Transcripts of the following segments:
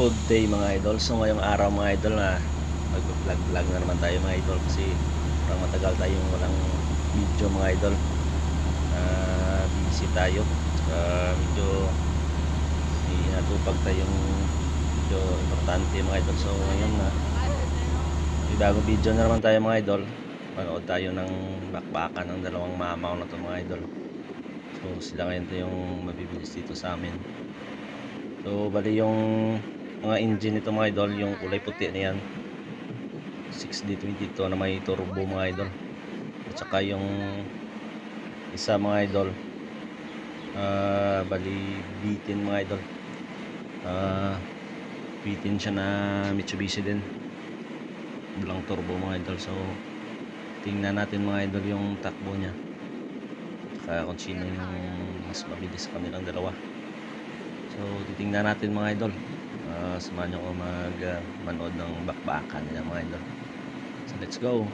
Good day mga idol. So ngayong araw mga idol na mag-vlog na naman tayo mga idol kasi parang matagal tayong walang video mga idol. Busy tayo. Medyo natupag tayong medyo importante mga idol. So ngayon na may bagong video na naman tayo mga idol. Manood tayo ng bakbakan ng dalawang mamaw na to mga idol. So sila ngayon to yung mabibilis dito sa amin. So bali yung mga engine nito mga idol, yung kulay puti na yan 6D22 na may turbo mga idol. At saka yung isa mga idol, bali B10 mga idol, B10 siya na Mitsubishi din, walang turbo mga idol. So tingnan natin mga idol yung takbo nya, saka kung sino yung mas mabilis sa kanilang dalawa. So titingnan natin mga idol. Samahan nyo ko manood ng bakbakan nila mga idol. So let's go.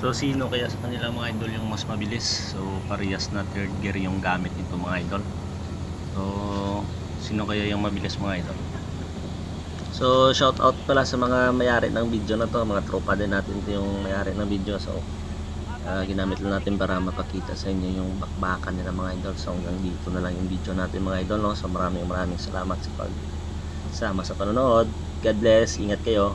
So sino kaya sa kanila mga idol yung mas mabilis? So parehas na third gear yung gamit nito mga idol. So sino kaya yung mabilis mga idol? So shout out pala sa mga may-ari ng video na to, mga tropa din natin ito yung may-ari ng video. So ginamit lang natin para mapakita sa inyo yung bakbakan nila mga idol. So hanggang dito na lang yung video natin mga idol, no? So maraming salamat sa pagsama sa panonood. God bless, ingat kayo.